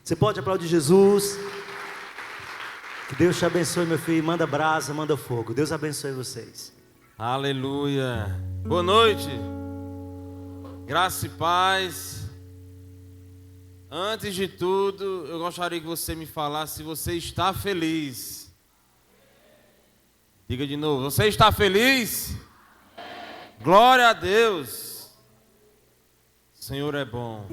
Você pode aplaudir Jesus? Que Deus te abençoe, meu filho. Manda brasa, manda fogo. Deus abençoe vocês. Aleluia. Boa noite. Graça e paz. Antes de tudo, eu gostaria que você me falasse se você está feliz. Diga de novo, você está feliz? Glória a Deus. O Senhor é bom.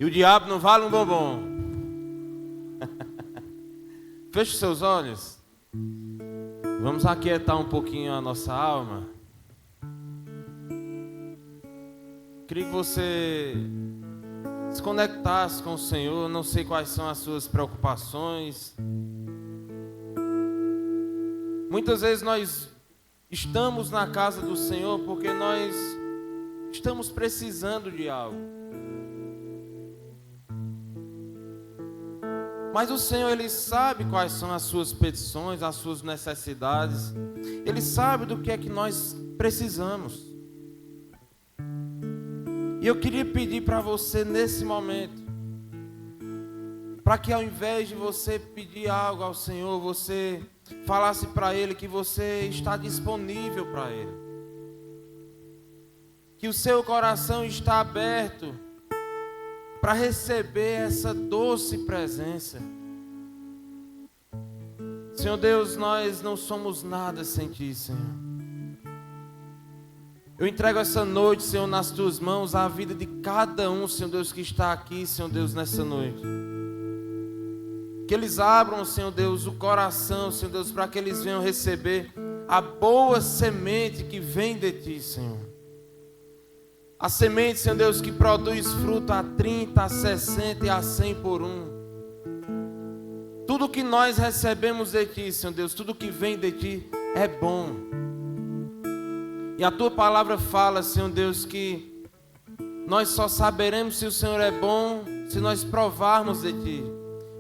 E o diabo não vale um bombom. Feche seus olhos. Vamos aquietar um pouquinho a nossa alma. Queria que você se conectasse com o Senhor. Não sei quais são as suas preocupações. Muitas vezes nós estamos na casa do Senhor porque nós estamos precisando de algo. Mas o Senhor, Ele sabe quais são as suas petições, as suas necessidades. Ele sabe do que é que nós precisamos. E eu queria pedir para você nesse momento, para que ao invés de você pedir algo ao Senhor, você falasse para Ele que você está disponível para Ele. Que o seu coração está aberto para receber essa doce presença. Senhor Deus, nós não somos nada sem Ti, Senhor. Eu entrego essa noite, Senhor, nas Tuas mãos, a vida de cada um, Senhor Deus, que está aqui, Senhor Deus, nessa noite. Que eles abram, Senhor Deus, o coração, Senhor Deus, para que eles venham receber a boa semente que vem de Ti, Senhor. A semente, Senhor Deus, que produz fruto a 30, a 60 e a 100 por um. Tudo que nós recebemos de Ti, Senhor Deus, tudo que vem de Ti é bom. E a Tua palavra fala, Senhor Deus, que nós só saberemos se o Senhor é bom se nós provarmos de Ti.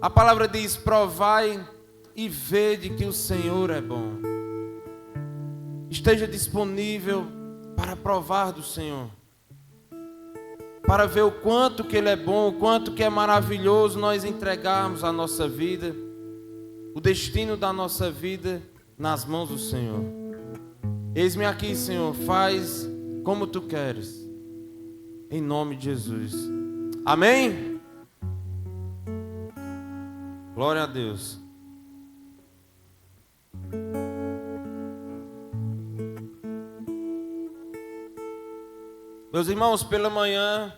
A palavra diz: provai e vede que o Senhor é bom. Esteja disponível para provar do Senhor, para ver o quanto que Ele é bom, o quanto que é maravilhoso nós entregarmos a nossa vida, o destino da nossa vida nas mãos do Senhor. Eis-me aqui, Senhor, faz como Tu queres, em nome de Jesus. Amém? Glória a Deus. Meus irmãos, pela manhã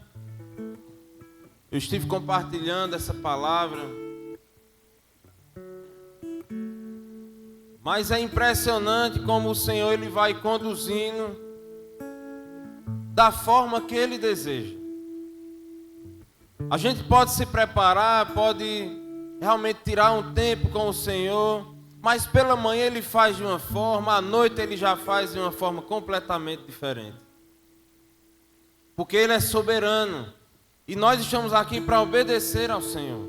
eu estive compartilhando essa palavra, mas é impressionante como o Senhor, Ele vai conduzindo da forma que Ele deseja. A gente pode se preparar, pode realmente tirar um tempo com o Senhor, mas pela manhã Ele faz de uma forma, à noite Ele já faz de uma forma completamente diferente. Porque Ele é soberano. E nós estamos aqui para obedecer ao Senhor.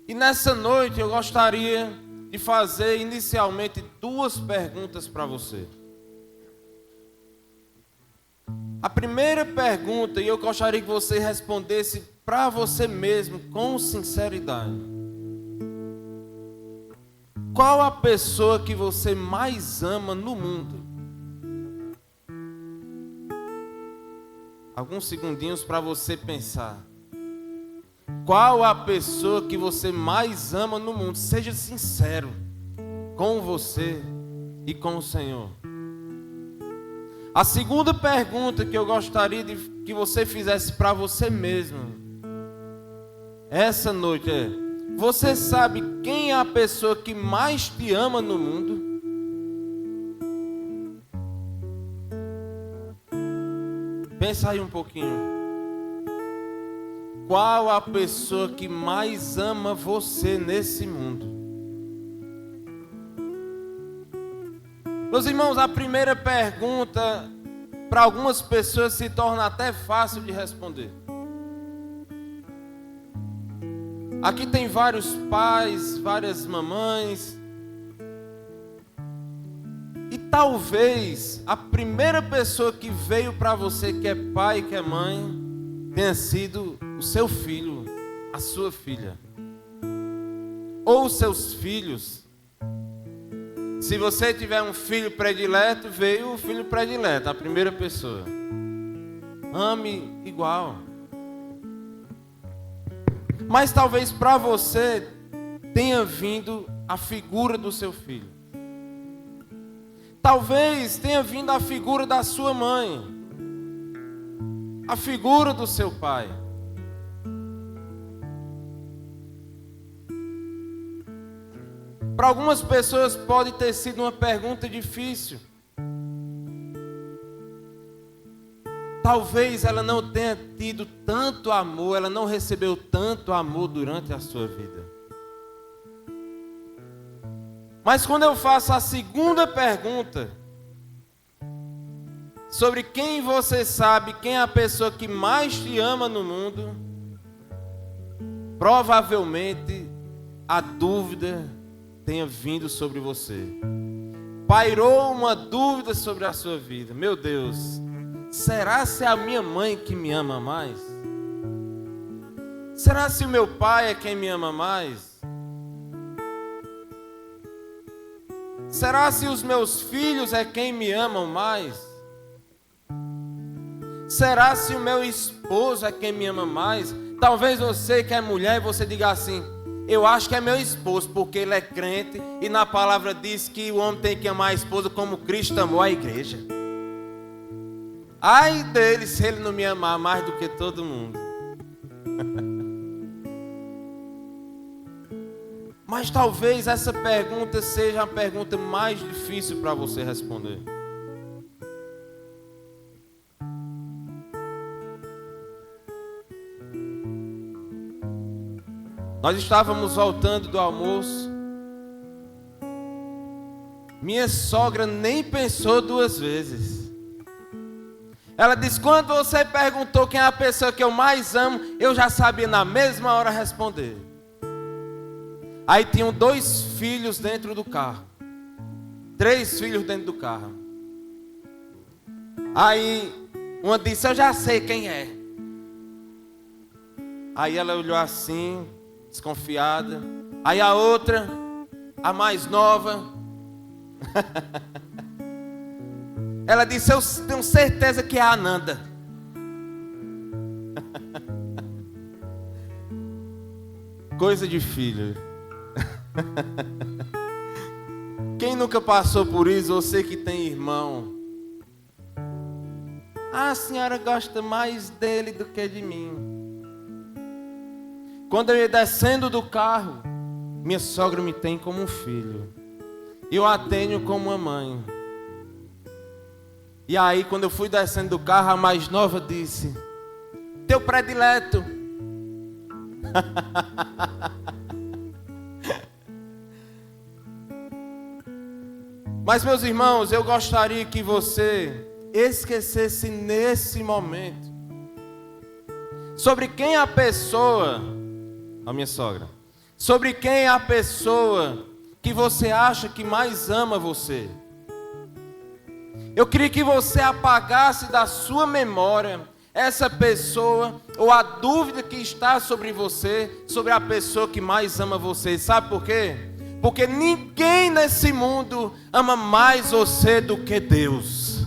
E nessa noite eu gostaria de fazer inicialmente duas perguntas para você. A primeira pergunta, e eu gostaria que você respondesse para você mesmo com sinceridade. Qual a pessoa que você mais ama no mundo? Alguns segundinhos para você pensar. Qual a pessoa que você mais ama no mundo? Seja sincero com você e com o Senhor. A segunda pergunta que eu gostaria de que você fizesse para você mesmo essa noite é: você sabe quem é a pessoa que mais te ama no mundo? Pensa aí um pouquinho. Qual a pessoa que mais ama você nesse mundo? Meus irmãos, a primeira pergunta para algumas pessoas se torna até fácil de responder. Aqui tem vários pais, várias mamães. E talvez a primeira pessoa que veio para você, que é pai, que é mãe, tenha sido o seu filho, a sua filha, ou os seus filhos. Se você tiver um filho predileto, veio o filho predileto, a primeira pessoa. Ame igual. Mas talvez para você tenha vindo a figura do seu filho. Talvez tenha vindo a figura da sua mãe, a figura do seu pai. Para algumas pessoas pode ter sido uma pergunta difícil. Talvez ela não tenha tido tanto amor, ela não recebeu tanto amor durante a sua vida. Mas quando eu faço a segunda pergunta, sobre quem você sabe, quem é a pessoa que mais te ama no mundo, provavelmente a dúvida tenha vindo sobre você. Pairou uma dúvida sobre a sua vida. Meu Deus, será se é a minha mãe que me ama mais? Será se o meu pai é quem me ama mais? Será se os meus filhos é quem me amam mais? Será se o meu esposo é quem me ama mais? Talvez você que é mulher, você diga assim: eu acho que é meu esposo, porque ele é crente e na palavra diz que o homem tem que amar a esposa como Cristo amou a igreja. Ai dele se ele não me amar mais do que todo mundo. Mas talvez essa pergunta seja a pergunta mais difícil para você responder. Nós estávamos voltando do almoço. Minha sogra nem pensou duas vezes. Ela disse: quando você perguntou quem é a pessoa que eu mais amo, eu já sabia na mesma hora responder. Aí tinham 2 filhos dentro do carro. 3 filhos dentro do carro. Aí uma disse: eu já sei quem é. Aí ela olhou assim, desconfiada. Aí a outra, a mais nova, ela disse: eu tenho certeza que é a Ananda. Coisa de filho. Quem nunca passou por isso? Você que tem irmão. A senhora gosta mais dele do que de mim. Quando eu ia descendo do carro, minha sogra me tem como um filho. Eu a tenho como uma mãe. E aí quando eu fui descendo do carro, a mais nova disse: teu predileto. Mas meus irmãos, eu gostaria que você esquecesse nesse momento sobre quem é a pessoa, a minha sogra, sobre quem é a pessoa que você acha que mais ama você. Eu queria que você apagasse da sua memória essa pessoa ou a dúvida que está sobre você, sobre a pessoa que mais ama você. Sabe por quê? Porque ninguém nesse mundo ama mais você do que Deus.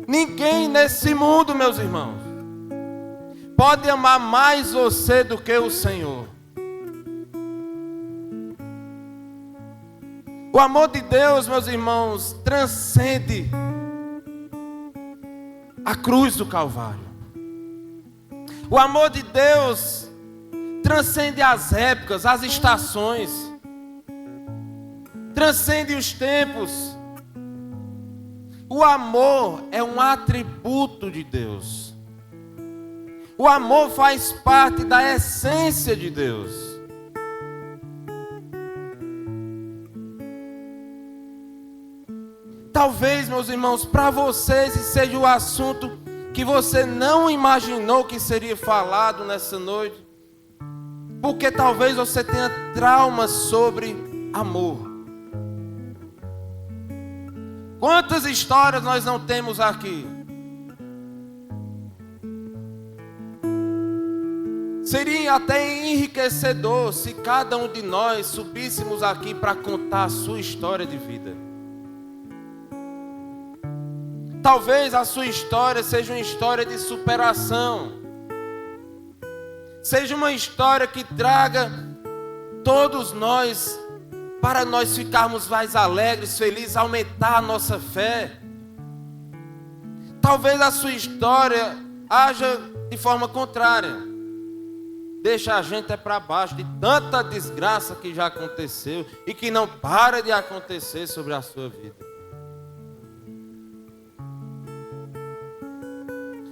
Ninguém nesse mundo, meus irmãos, pode amar mais você do que o Senhor. O amor de Deus, meus irmãos, transcende a cruz do Calvário. O amor de Deus transcende as épocas, as estações, transcende os tempos. O amor é um atributo de Deus. O amor faz parte da essência de Deus. Talvez, meus irmãos, para vocês esse seja o assunto que você não imaginou que seria falado nessa noite. Porque talvez você tenha traumas sobre amor. Quantas histórias nós não temos aqui? Seria até enriquecedor se cada um de nós subíssemos aqui para contar a sua história de vida. Talvez a sua história seja uma história de superação. Seja uma história que traga todos nós para nós ficarmos mais alegres, felizes, aumentar a nossa fé. Talvez a sua história haja de forma contrária. Deixa a gente para baixo de tanta desgraça que já aconteceu e que não para de acontecer sobre a sua vida.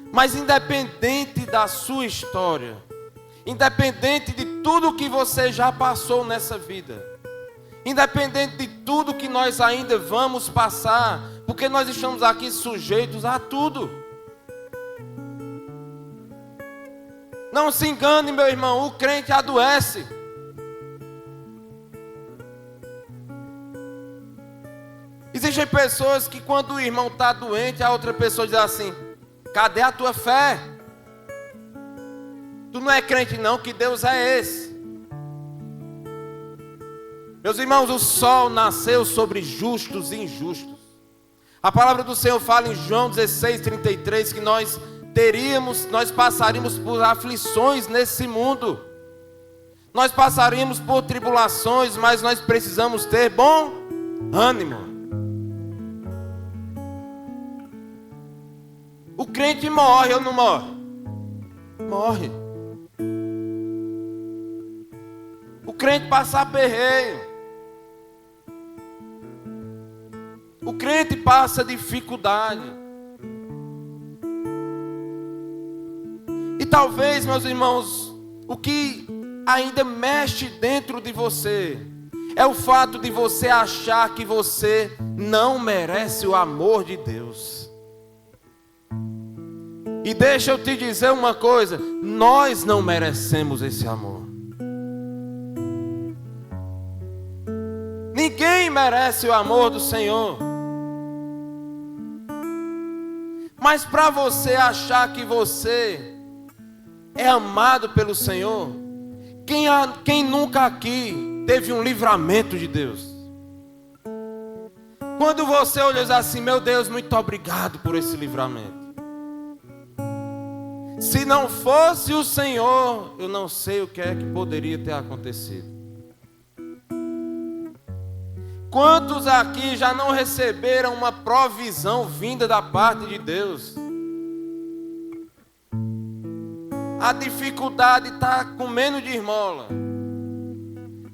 Mas independente da sua história, independente de tudo que você já passou nessa vida, independente de tudo que nós ainda vamos passar, porque nós estamos aqui sujeitos a tudo. Não se engane, meu irmão, o crente adoece. Existem pessoas que quando o irmão está doente, a outra pessoa diz assim: cadê a tua fé? Tu não é crente não, que Deus é esse? Meus irmãos, o sol nasceu sobre justos e injustos. A palavra do Senhor fala em João 16:33 que nós passaríamos por aflições nesse mundo. Nós passaríamos por tribulações, mas nós precisamos ter bom ânimo. O crente morre ou não morre? Morre. O crente passa aperreio. O crente passa dificuldade. E talvez, meus irmãos, o que ainda mexe dentro de você é o fato de você achar que você não merece o amor de Deus. E deixa eu te dizer uma coisa: nós não merecemos esse amor. Ninguém merece o amor do Senhor. Mas para você achar que você é amado pelo Senhor, quem nunca aqui teve um livramento de Deus? Quando você olha e diz assim: meu Deus, muito obrigado por esse livramento. Se não fosse o Senhor, eu não sei o que é que poderia ter acontecido. Quantos aqui já não receberam uma provisão vinda da parte de Deus? A dificuldade está comendo de esmola.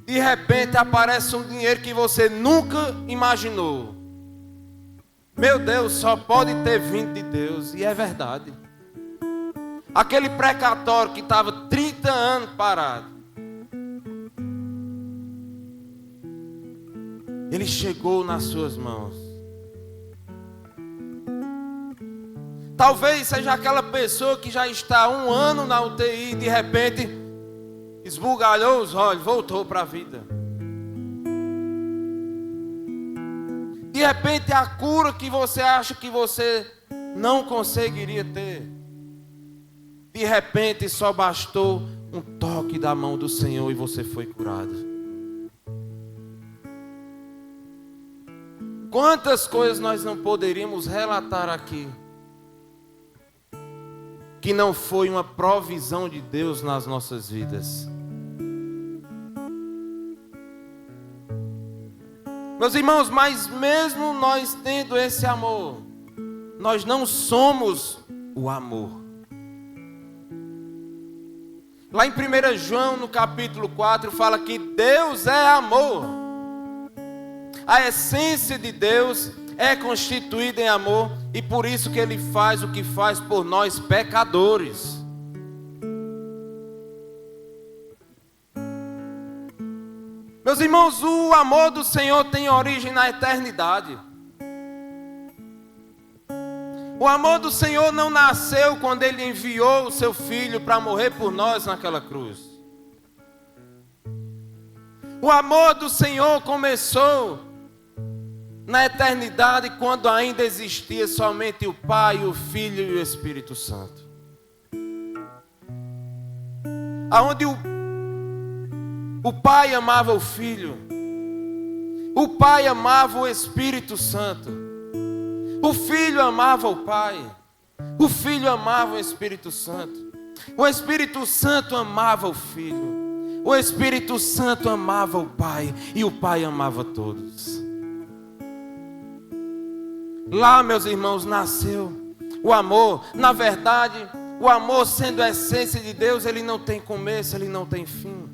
De repente aparece um dinheiro que você nunca imaginou. Meu Deus, só pode ter vindo de Deus. E é verdade. Aquele precatório que estava 30 anos parado, ele chegou nas suas mãos. Talvez seja aquela pessoa que já está há 1 ano na UTI e de repente esbugalhou os olhos, voltou para a vida. De repente a cura que você acha que você não conseguiria ter, de repente só bastou um toque da mão do Senhor e você foi curado. Quantas coisas nós não poderíamos relatar aqui que não foi uma provisão de Deus nas nossas vidas. Meus irmãos, mas mesmo nós tendo esse amor, nós não somos o amor. Lá em 1 João, no capítulo 4, fala que Deus é amor. A essência de Deus é constituída em amor e por isso que Ele faz o que faz por nós pecadores. Meus irmãos, o amor do Senhor tem origem na eternidade. O amor do Senhor não nasceu quando Ele enviou o seu Filho para morrer por nós naquela cruz. O amor do Senhor começou na eternidade, quando ainda existia somente o Pai, o Filho e o Espírito Santo. aonde o Pai amava o Filho, o Pai amava o Espírito Santo, o Filho amava o Pai, o Filho amava o Espírito Santo, o Espírito Santo amava o Filho, o Espírito Santo amava o Pai e o Pai amava todos. Lá, meus irmãos, nasceu o amor. Na verdade, o amor, sendo a essência de Deus, ele não tem começo, ele não tem fim.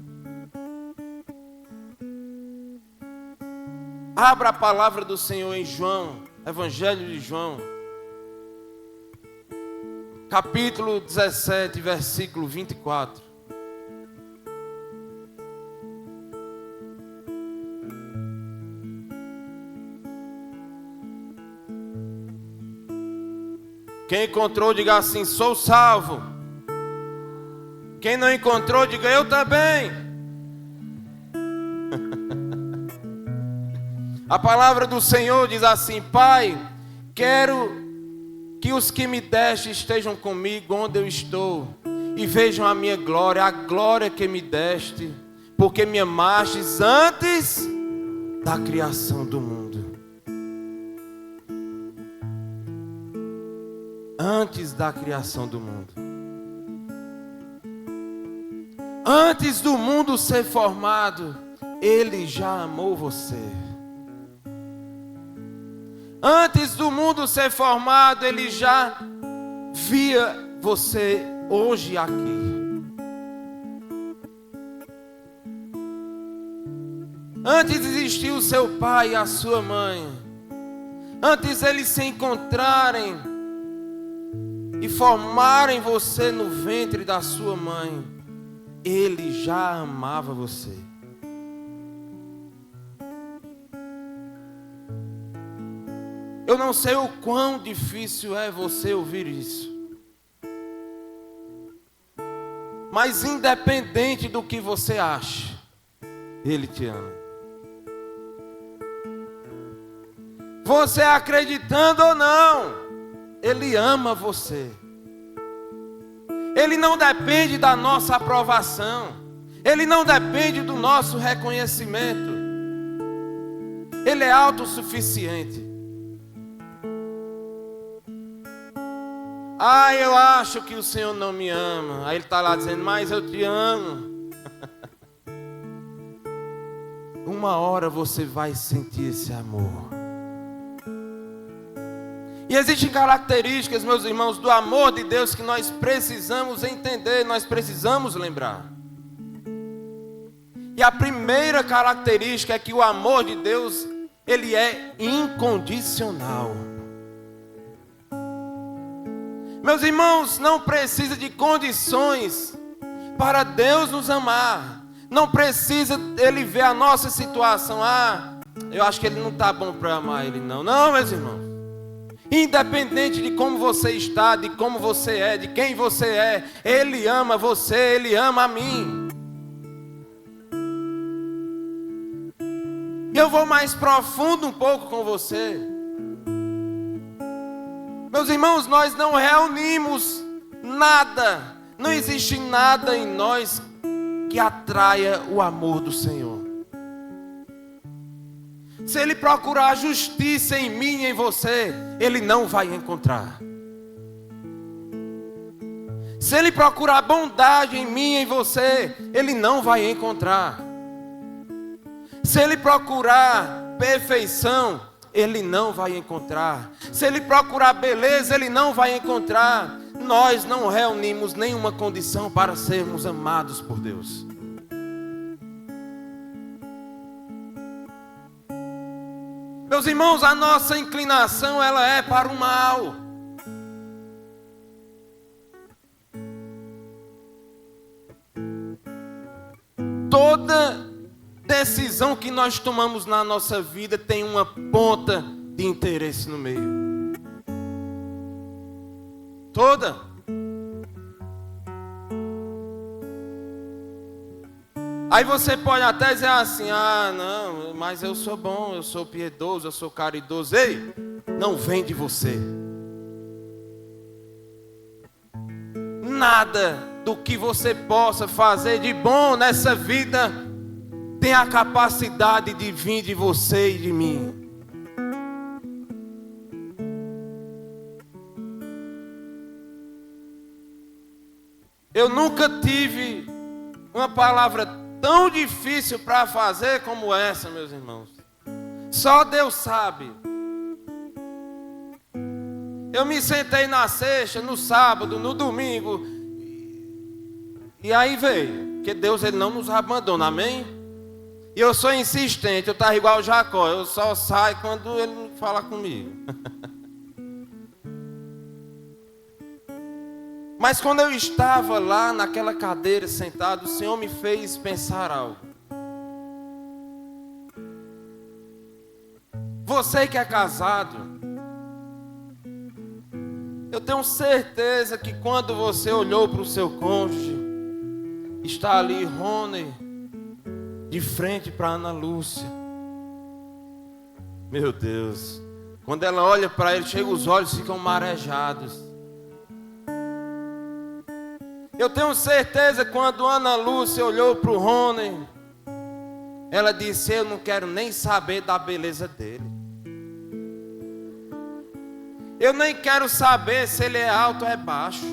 Abra a palavra do Senhor em João, Evangelho de João, capítulo 17, versículo 24. Quem encontrou, diga assim: sou salvo. Quem não encontrou, diga: eu também. A palavra do Senhor diz assim: Pai, quero que os que me deste estejam comigo onde eu estou e vejam a minha glória, a glória que me deste, porque me amastes antes da criação do mundo. Antes da criação do mundo. Antes do mundo ser formado, Ele já amou você. Antes do mundo ser formado, Ele já via você hoje aqui. Antes de existir o seu pai e a sua mãe, antes eles se encontrarem e formarem você no ventre da sua mãe, Ele já amava você. Eu não sei o quão difícil é você ouvir isso, mas independente do que você acha, Ele te ama. Você acreditando ou não, Ele ama você. Ele não depende da nossa aprovação. Ele não depende do nosso reconhecimento. Ele é autossuficiente. Ah, eu acho que o Senhor não me ama. Aí Ele está lá dizendo: mas eu te amo. Uma hora você vai sentir esse amor. E existem características, meus irmãos, do amor de Deus que nós precisamos entender, nós precisamos lembrar. E a primeira característica é que o amor de Deus, ele é incondicional. Meus irmãos, não precisa de condições para Deus nos amar. Não precisa Ele ver a nossa situação. Ah, eu acho que Ele não está bom para amar Ele, não. Não, meus irmãos. Independente de como você está, de como você é, de quem você é, Ele ama você, Ele ama a mim. E eu vou mais profundo um pouco com você. Meus irmãos, nós não reunimos nada, não existe nada em nós que atraia o amor do Senhor. Se Ele procurar justiça em mim e em você, Ele não vai encontrar. Se Ele procurar bondade em mim e em você, Ele não vai encontrar. Se Ele procurar perfeição, Ele não vai encontrar. Se Ele procurar beleza, Ele não vai encontrar. Nós não reunimos nenhuma condição para sermos amados por Deus. Meus irmãos, a nossa inclinação, ela é para o mal. Toda decisão que nós tomamos na nossa vida tem uma ponta de interesse no meio. Toda. Aí você pode até dizer assim: ah, não, mas eu sou bom, eu sou piedoso, eu sou caridoso. Ei, não vem de você. Nada do que você possa fazer de bom nessa vida tem a capacidade de vir de você e de mim. Eu nunca tive uma palavra tão difícil para fazer como essa, meus irmãos. Só Deus sabe. Eu me sentei na sexta, no sábado, no domingo. E aí veio. Porque Deus, Ele não nos abandona, amém? E eu sou insistente, eu estava igual o Jacó. Eu só saio quando Ele fala comigo. Mas quando eu estava lá naquela cadeira sentado, o Senhor me fez pensar algo. Você que é casado, eu tenho certeza que quando você olhou para o seu cônjuge, está ali Rony, de frente para Ana Lúcia. Meu Deus, quando ela olha para ele, chega, os olhos ficam marejados. Eu tenho certeza que quando Ana Lúcia olhou para o Rony, ela disse: eu não quero nem saber da beleza dele. Eu nem quero saber se ele é alto ou é baixo.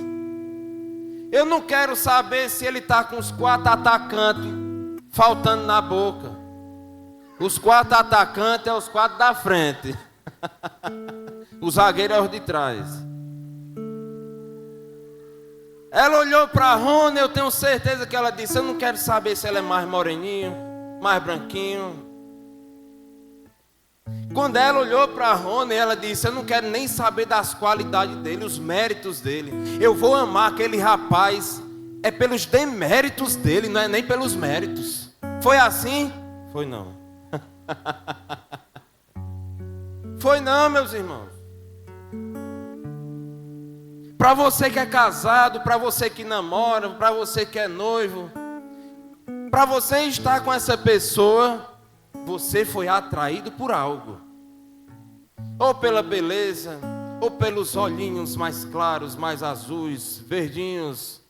Eu não quero saber se ele está com os 4 atacantes faltando na boca. Os 4 atacantes é os 4 da frente. O zagueiro é os de trás. Ela olhou para Rony, eu tenho certeza que ela disse: eu não quero saber se ela é mais moreninho, mais branquinho. Quando ela olhou para Rony, ela disse: eu não quero nem saber das qualidades dele, os méritos dele. Eu vou amar aquele rapaz é pelos deméritos dele, não é nem pelos méritos. Foi assim? Foi não. Foi não, meus irmãos. Para você que é casado, para você que namora, para você que é noivo, para você estar com essa pessoa, você foi atraído por algo. Ou pela beleza, ou pelos olhinhos mais claros, mais azuis, verdinhos.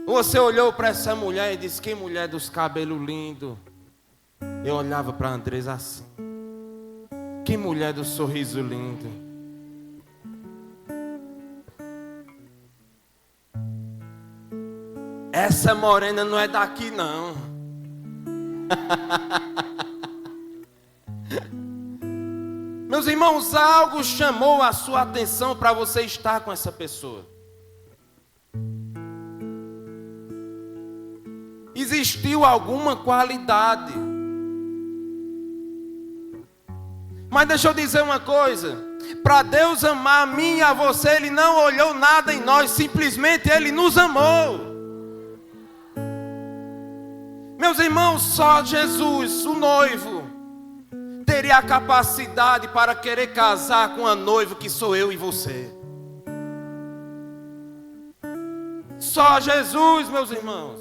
Você olhou para essa mulher e disse: que mulher dos cabelos lindos. Eu olhava para a Andresa assim: que mulher do sorriso lindo. Essa morena não é daqui não. Meus irmãos, algo chamou a sua atenção para você estar com essa pessoa. Existiu alguma qualidade. Mas deixa eu dizer uma coisa: para Deus amar a mim e a você, Ele não olhou nada em nós, simplesmente Ele nos amou. Meus irmãos, só Jesus, o noivo, teria a capacidade para querer casar com a noiva que sou eu e você. Só Jesus, meus irmãos,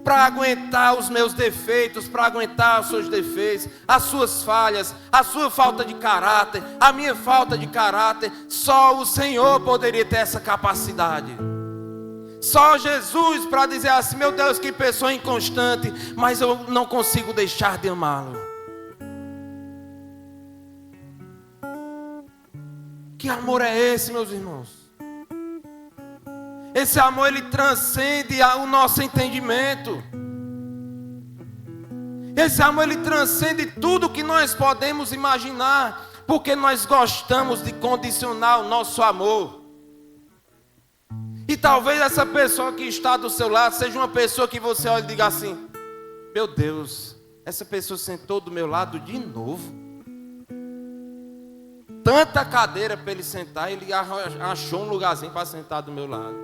para aguentar os meus defeitos, para aguentar os seus defeitos, as suas falhas, a sua falta de caráter, a minha falta de caráter. Só o Senhor poderia ter essa capacidade. Só Jesus para dizer assim: meu Deus, que pessoa inconstante, mas eu não consigo deixar de amá-lo. Que amor é esse, meus irmãos? Esse amor, ele transcende o nosso entendimento. Esse amor, ele transcende tudo que nós podemos imaginar, porque nós gostamos de condicionar o nosso amor. E talvez essa pessoa que está do seu lado seja uma pessoa que você olha e diga assim: meu Deus, essa pessoa sentou do meu lado de novo. Tanta cadeira para ele sentar, ele achou um lugarzinho para sentar do meu lado.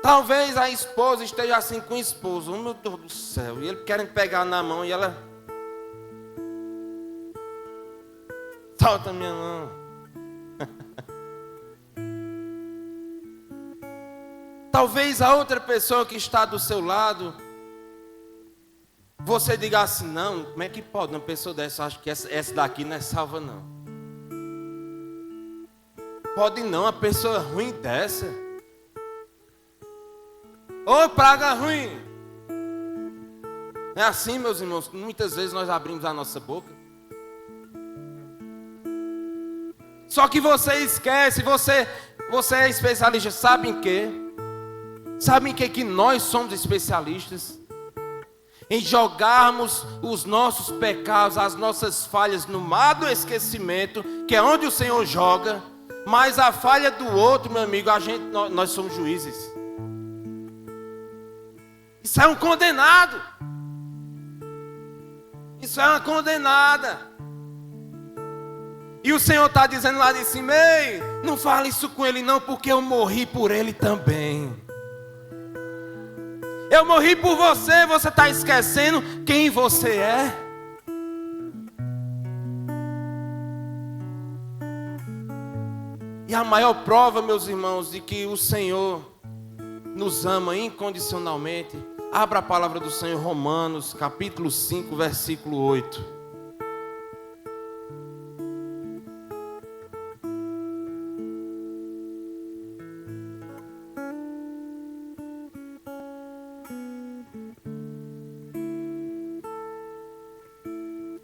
Talvez a esposa esteja assim com o esposo: oh meu Deus do céu, e ele querendo pegar na mão e ela: solta minha mão. Talvez a outra pessoa que está do seu lado, você diga assim: não, como é que pode uma pessoa dessa? Acho que essa daqui não é salva não. Pode não, a pessoa ruim dessa. Ô, praga ruim. É assim, meus irmãos, que muitas vezes nós abrimos a nossa boca. Só que você esquece, você é especialista, sabe em quê? Sabe em que nós somos especialistas? Em jogarmos os nossos pecados, as nossas falhas no mar do esquecimento, que é onde o Senhor joga, mas a falha do outro, meu amigo, nós somos juízes. Isso é um condenado. Isso é uma condenada. E o Senhor está dizendo lá de cima: ei, não fale isso com ele não, porque eu morri por ele também. Eu morri por você, você está esquecendo quem você é? E a maior prova, meus irmãos, de que o Senhor nos ama incondicionalmente, abra a palavra do Senhor, Romanos, capítulo 5, versículo 8.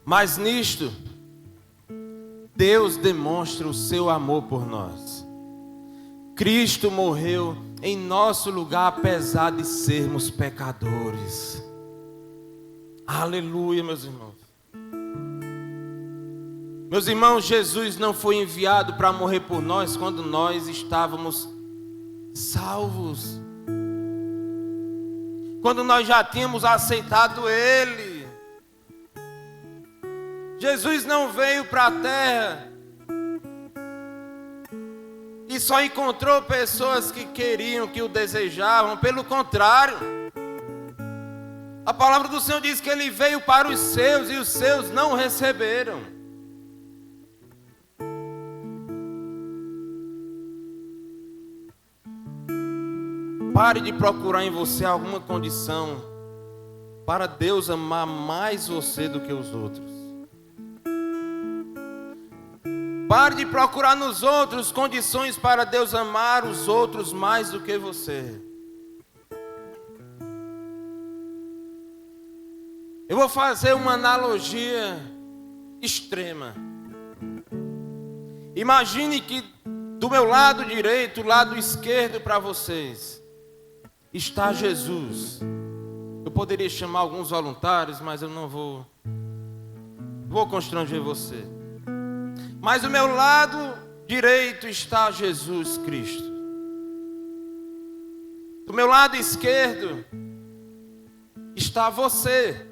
Mas nisto, Deus demonstra o seu amor por nós. Cristo morreu em nosso lugar, apesar de sermos pecadores. Aleluia, meus irmãos. Meus irmãos, Jesus não foi enviado para morrer por nós quando nós estávamos salvos. Quando nós já tínhamos aceitado Ele. Jesus não veio para a terra e só encontrou pessoas que queriam, que o desejavam. Pelo contrário, a palavra do Senhor diz que Ele veio para os seus e os seus não o receberam. Pare de procurar em você alguma condição para Deus amar mais você do que os outros. Pare de procurar nos outros condições para Deus amar os outros mais do que você. Eu vou fazer uma analogia extrema. Imagine que do meu lado direito, lado esquerdo para vocês, está Jesus. Eu poderia chamar alguns voluntários, mas eu não vou constranger você. Mas do meu lado direito está Jesus Cristo. Do meu lado esquerdo está você.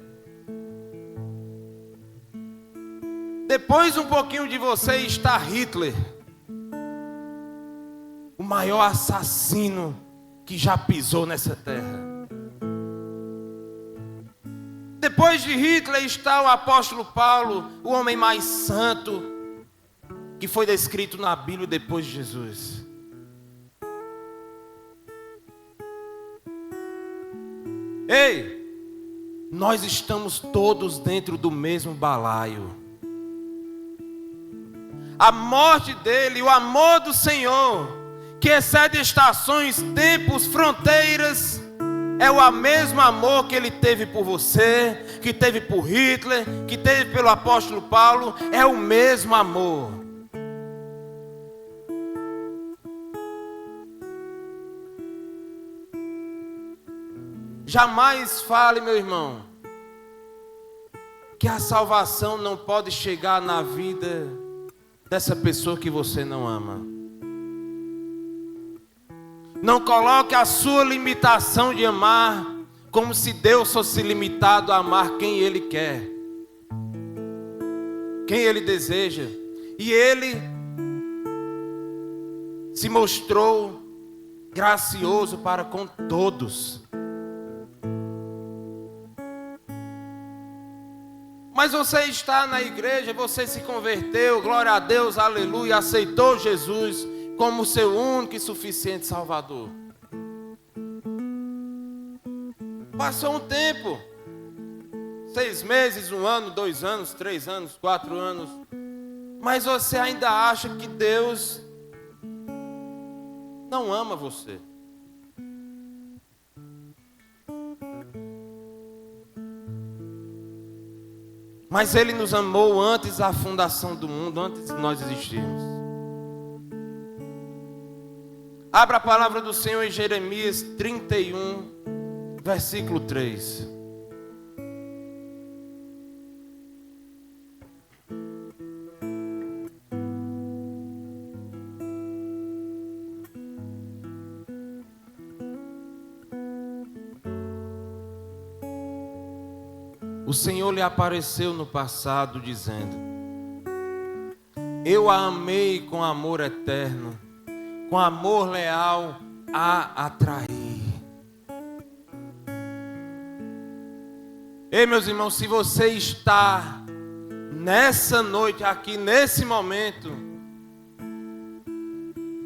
Depois um pouquinho de você está Hitler, o maior assassino que já pisou nessa terra. Depois de Hitler está o apóstolo Paulo, o homem mais santo que foi descrito na Bíblia depois de Jesus. Ei, nós estamos todos dentro do mesmo balaio. A morte dele, o amor do Senhor, que excede estações, tempos, fronteiras, é o mesmo amor que ele teve por você, que teve por Hitler, que teve pelo apóstolo Paulo, é o mesmo amor. Jamais fale, meu irmão, que a salvação não pode chegar na vida dessa pessoa que você não ama. Não coloque a sua limitação de amar como se Deus fosse limitado a amar quem Ele quer, quem Ele deseja. E Ele se mostrou gracioso para com todos. Mas você está na igreja, você se converteu, glória a Deus, aleluia, aceitou Jesus como seu único e suficiente Salvador. Passou um tempo, 6 meses, 1 ano, 2 anos, 3 anos, 4 anos, mas você ainda acha que Deus não ama você. Mas Ele nos amou antes da fundação do mundo, antes de nós existirmos. Abra a palavra do Senhor em Jeremias 31, versículo 3. O Senhor lhe apareceu no passado dizendo: eu a amei com amor eterno, com amor leal a atrair. Ei, meus irmãos, se você está nessa noite aqui, nesse momento,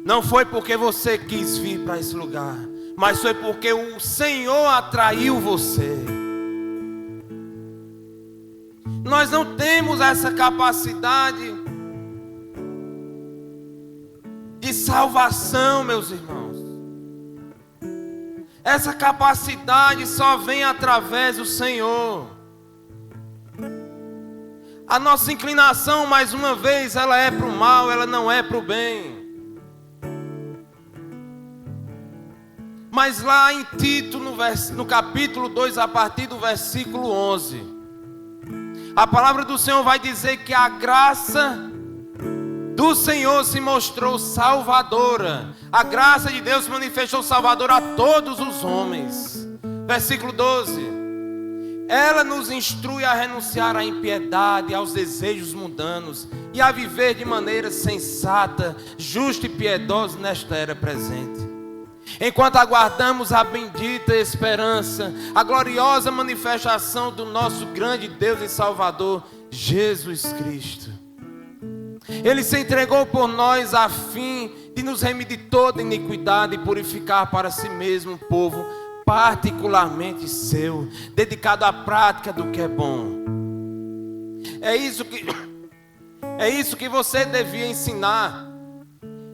não foi porque você quis vir para esse lugar, mas foi porque o Senhor atraiu você. Nós não temos essa capacidade de salvação, meus irmãos. Essa capacidade só vem através do Senhor. A nossa inclinação, mais uma vez, ela é para o mal, ela não é para o bem. Mas lá em Tito, no capítulo 2, a partir do versículo 11... a palavra do Senhor vai dizer que a graça do Senhor se mostrou salvadora. A graça de Deus se manifestou salvadora a todos os homens. Versículo 12. Ela nos instrui a renunciar à impiedade, aos desejos mundanos e a viver de maneira sensata, justa e piedosa nesta era presente. Enquanto aguardamos a bendita esperança, a gloriosa manifestação do nosso grande Deus e Salvador, Jesus Cristo. Ele se entregou por nós a fim de nos remir de toda iniquidade e purificar para si mesmo um povo particularmente seu, dedicado à prática do que é bom. É isso que você devia ensinar,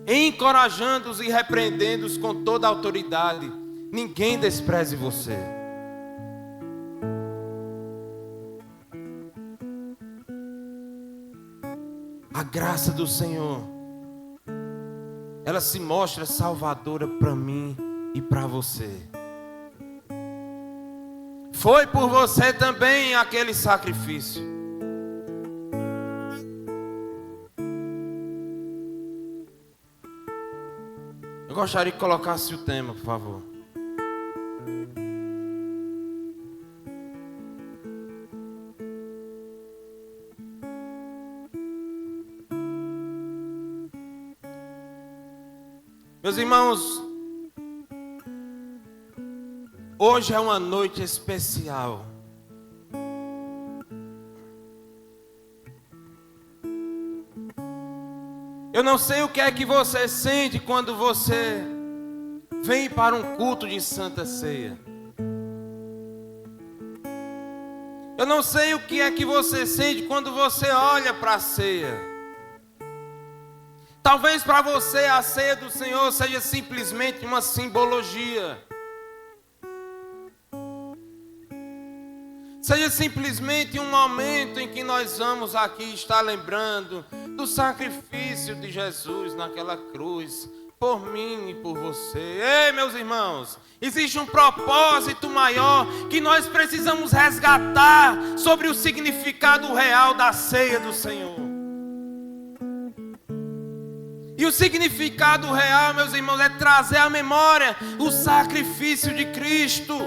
encorajando-os e repreendendo-os com toda a autoridade. Ninguém despreze você. A graça do Senhor, ela se mostra salvadora para mim e para você. Foi por você também aquele sacrifício. Eu gostaria que colocasse o tema, por favor. Meus irmãos, hoje é uma noite especial. Eu não sei o que é que você sente quando você vem para um culto de Santa Ceia. Eu não sei o que é que você sente quando você olha para a ceia. Talvez para você a ceia do Senhor seja simplesmente uma simbologia. Seja simplesmente um momento em que nós vamos aqui estar lembrando do sacrifício de Jesus naquela cruz, por mim e por você. Ei, meus irmãos, existe um propósito maior que nós precisamos resgatar sobre o significado real da ceia do Senhor. E o significado real, meus irmãos, é trazer à memória o sacrifício de Cristo.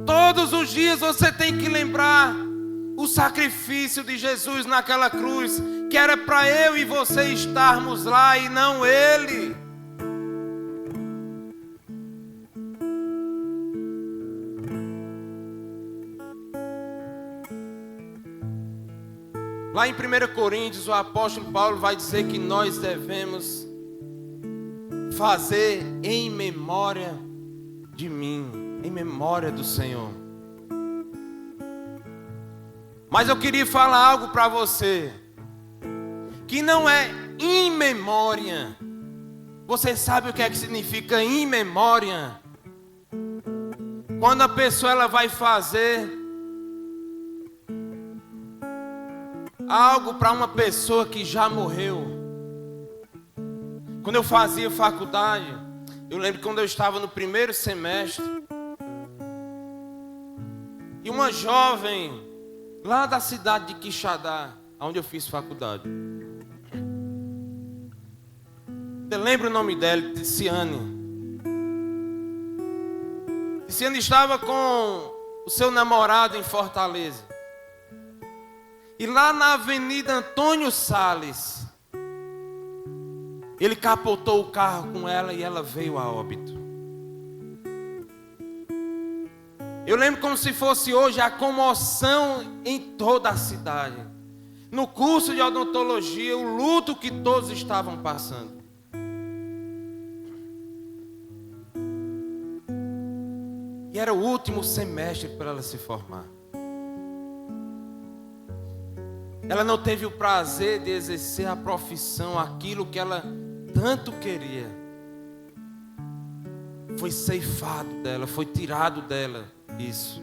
Todos os dias você tem que lembrar o sacrifício de Jesus naquela cruz, que era para eu e você estarmos lá e não Ele. Lá em 1 Coríntios, o apóstolo Paulo vai dizer que nós devemos fazer em memória de mim, em memória do Senhor. Mas eu queria falar algo para você, que não é em memória, Você sabe o que é que significa in memória? Quando a pessoa ela vai fazer algo para uma pessoa que já morreu. Quando eu fazia faculdade, eu lembro que quando eu estava no primeiro semestre, e uma jovem lá da cidade de Quixadá, onde eu fiz faculdade, eu lembro o nome dela, Ticiane. Ticiane estava com o seu namorado em Fortaleza. E lá na Avenida Antônio Salles, ele capotou o carro com ela e ela veio a óbito. Eu lembro como se fosse hoje a comoção em toda a cidade. No curso de odontologia, o luto que todos estavam passando. E era o último semestre para ela se formar. Ela não teve o prazer de exercer a profissão, aquilo que ela tanto queria. Foi ceifado dela, foi tirado dela isso.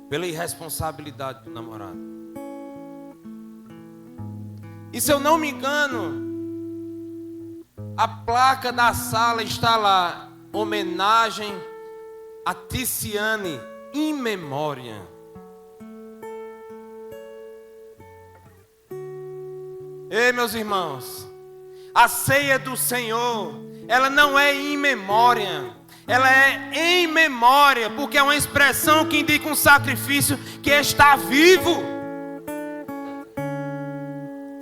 Pela irresponsabilidade do namorado. E se eu não me engano, a placa da sala está lá, homenagem a Ticiane, in memória. Ei, meus irmãos, a ceia do Senhor, ela não é in memória, ela é em memória, porque é uma expressão que indica um sacrifício que está vivo.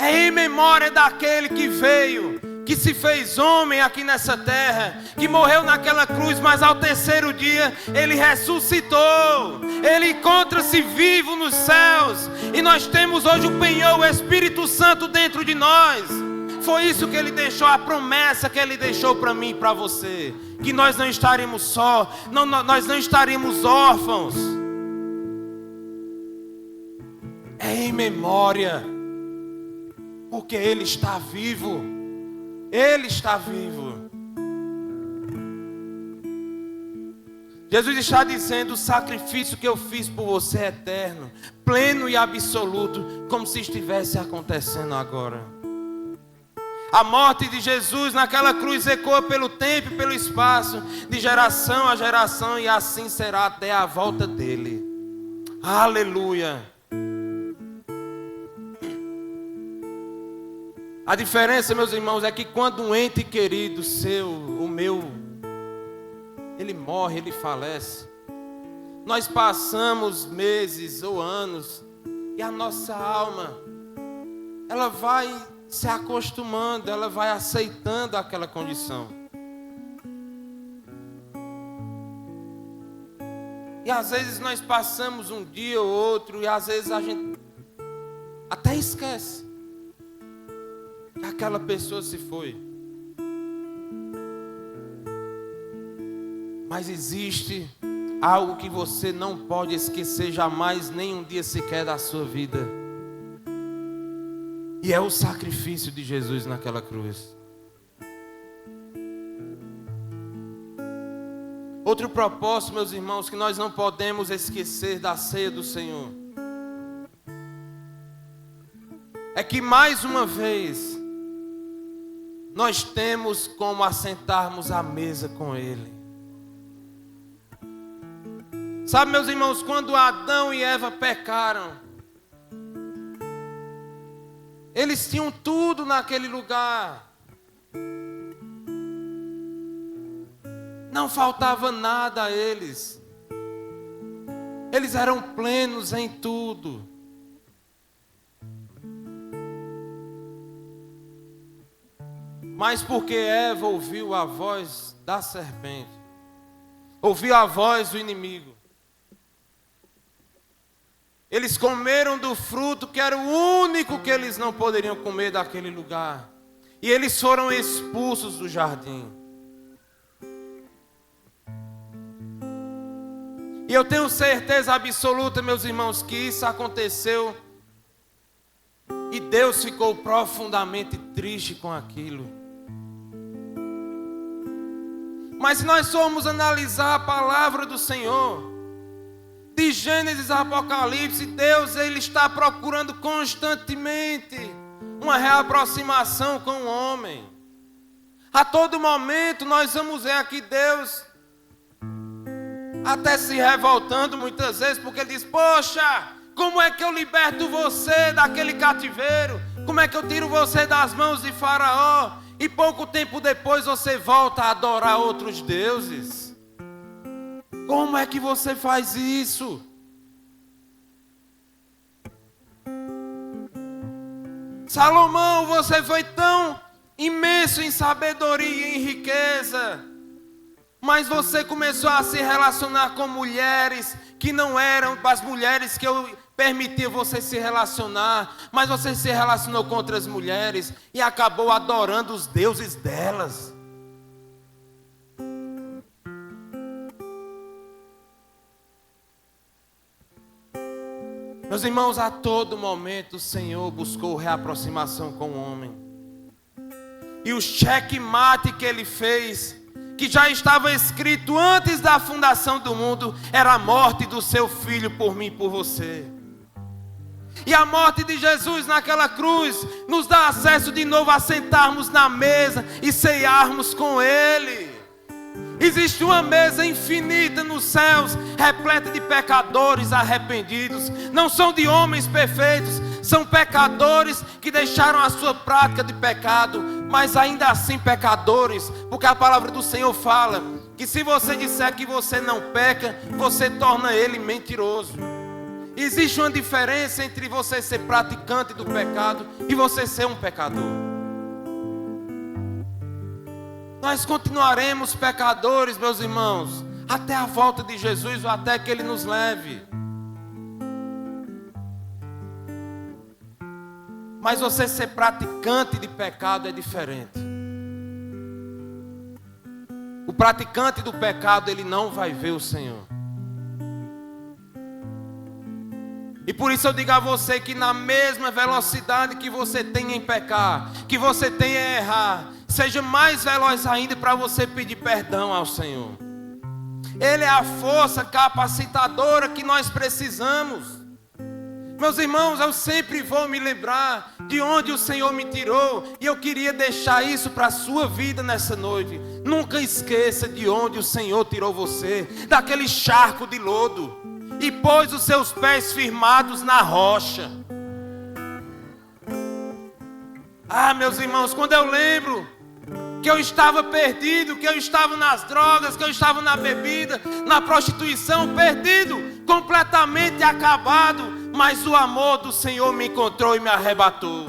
É em memória daquele que veio, que se fez homem aqui nessa terra, que morreu naquela cruz, mas ao terceiro dia ele ressuscitou. Ele encontra-se vivo nos céus, e nós temos hoje o penhor, o Espírito Santo dentro de nós. Foi isso que ele deixou, a promessa que ele deixou para mim e para você, que nós não estaremos só, nós não estaremos órfãos. É em memória, porque ele está vivo. Ele está vivo. Jesus está dizendo: o sacrifício que eu fiz por você é eterno, pleno e absoluto, como se estivesse acontecendo agora. A morte de Jesus naquela cruz ecoa pelo tempo e pelo espaço, de geração a geração, e assim será até a volta dele. Aleluia. A diferença, meus irmãos, é que quando um ente querido seu, o meu, ele morre, ele falece, nós passamos meses ou anos, e a nossa alma, ela vai se acostumando, ela vai aceitando aquela condição. E às vezes nós passamos um dia ou outro, e às vezes a gente até esquece que aquela pessoa se foi. Mas existe algo que você não pode esquecer jamais, nem um dia sequer da sua vida. E é o sacrifício de Jesus naquela cruz. Outro propósito, meus irmãos, que nós não podemos esquecer da ceia do Senhor, é que mais uma vez nós temos como assentarmos à mesa com Ele. Sabe, meus irmãos, quando Adão e Eva pecaram, eles tinham tudo naquele lugar. Não faltava nada a eles. Eles eram plenos em tudo. Mas porque Eva ouviu a voz da serpente, ouviu a voz do inimigo, eles comeram do fruto que era o único que eles não poderiam comer daquele lugar. E eles foram expulsos do jardim. E eu tenho certeza absoluta, meus irmãos, que isso aconteceu E Deus ficou profundamente triste com aquilo. Mas se nós formos analisar a palavra do Senhor, de Gênesis a Apocalipse, Deus ele está procurando constantemente uma reaproximação com o homem. A todo momento nós vamos ver aqui Deus até se revoltando muitas vezes, porque ele diz: poxa, como é que eu liberto você daquele cativeiro? Como é que eu tiro você das mãos de Faraó? E pouco tempo depois você volta a adorar outros deuses. Como é que você faz isso? Salomão, você foi tão imenso em sabedoria e em riqueza, mas você começou a se relacionar com mulheres que não eram as mulheres que eu permitia você se relacionar, mas você se relacionou com outras mulheres e acabou adorando os deuses delas. Meus irmãos, a todo momento o Senhor buscou reaproximação com o homem. E o checkmate que ele fez, que já estava escrito antes da fundação do mundo, era a morte do seu filho por mim e por você. E a morte de Jesus naquela cruz nos dá acesso de novo a sentarmos na mesa e cearmos com Ele. Existe uma mesa infinita nos céus, repleta de pecadores arrependidos. Não são de homens perfeitos, são pecadores que deixaram a sua prática de pecado, mas ainda assim pecadores, porque a palavra do Senhor fala que se você disser que você não peca, você torna ele mentiroso. Existe uma diferença entre você ser praticante do pecado e você ser um pecador. Nós continuaremos pecadores, meus irmãos, até a volta de Jesus ou até que Ele nos leve. Mas você ser praticante de pecado é diferente. O praticante do pecado, ele não vai ver o Senhor. E por isso eu digo a você que na mesma velocidade que você tem em pecar, que você tem em errar, seja mais veloz ainda para você pedir perdão ao Senhor. Ele é a força capacitadora que nós precisamos. Meus irmãos, eu sempre vou me lembrar de onde o Senhor me tirou, e eu queria deixar isso para a sua vida nessa noite. Nunca esqueça de onde o Senhor tirou você, daquele charco de lodo, e pôs os seus pés firmados na rocha. Ah, meus irmãos, quando eu lembro que eu estava perdido, que eu estava nas drogas, que eu estava na bebida, na prostituição, perdido, completamente acabado, mas o amor do Senhor me encontrou e me arrebatou.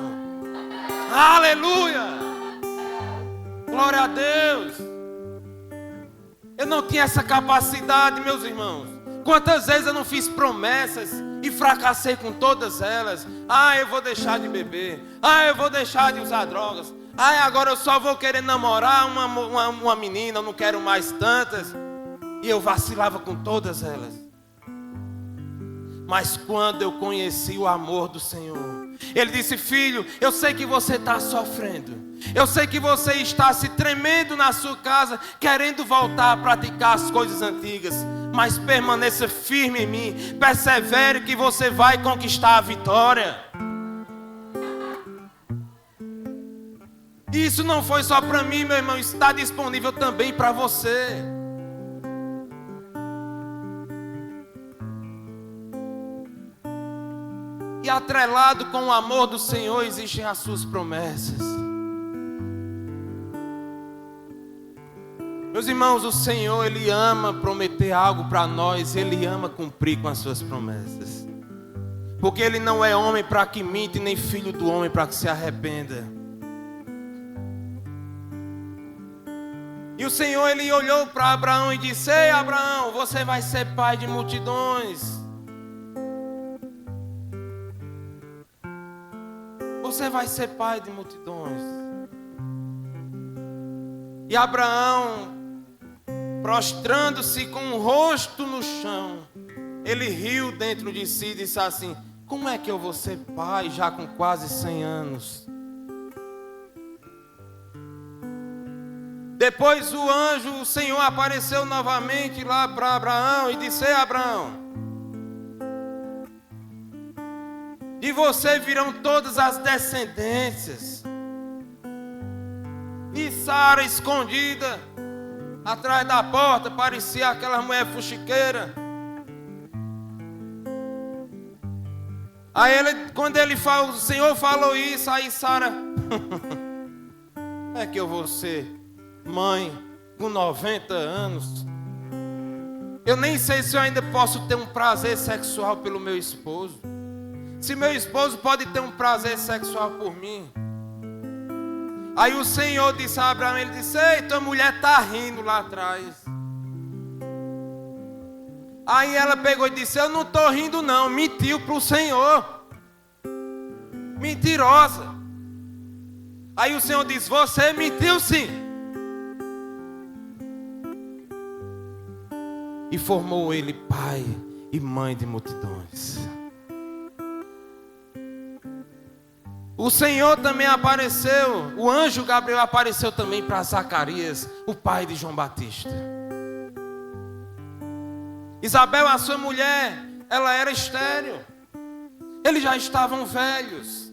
Aleluia! Glória a Deus! Eu não tinha essa capacidade, meus irmãos. Quantas vezes eu não fiz promessas e fracassei com todas elas? Ah, eu vou deixar de beber. Ah, eu vou deixar de usar drogas. Ah, agora eu só vou querer namorar uma menina, eu não quero mais tantas. E eu vacilava com todas elas. Mas quando eu conheci o amor do Senhor, Ele disse: filho, eu sei que você está sofrendo. Eu sei que você está se tremendo na sua casa, querendo voltar a praticar as coisas antigas. Mas permaneça firme em mim, persevere que você vai conquistar a vitória. Isso não foi só para mim, meu irmão, está disponível também para você. E atrelado com o amor do Senhor existem as suas promessas. Meus irmãos, o Senhor, Ele ama prometer algo para nós, Ele ama cumprir com as suas promessas. Porque Ele não é homem para que minta, nem filho do homem para que se arrependa. E o Senhor, Ele olhou para Abraão e disse: ei, Abraão, você vai ser pai de multidões. Você vai ser pai de multidões. E Abraão, prostrando-se com o rosto no chão, ele riu dentro de si e disse assim: como é que eu vou ser pai já com quase 100 anos? Depois o Senhor apareceu novamente lá para Abraão e disse: Ei, Abraão, de você virão todas as descendências. E Sara, escondida atrás da porta, parecia aquela mulher fuxiqueira. Aí quando o Senhor falou isso, aí Sara, como é que eu vou ser mãe com 90 anos? Eu nem sei se eu ainda posso ter um prazer sexual pelo meu esposo. Se meu esposo pode ter um prazer sexual por mim. Aí o Senhor disse a Abraão, ele disse: Ei, tua mulher está rindo lá atrás. Aí ela pegou e disse: Eu não estou rindo não, mentiu para o Senhor. Mentirosa. Aí o Senhor disse: Você mentiu sim. E formou ele pai e mãe de multidões. O Senhor também apareceu, o anjo Gabriel apareceu também para Zacarias, o pai de João Batista. Isabel, a sua mulher, ela era estéril. Eles já estavam velhos.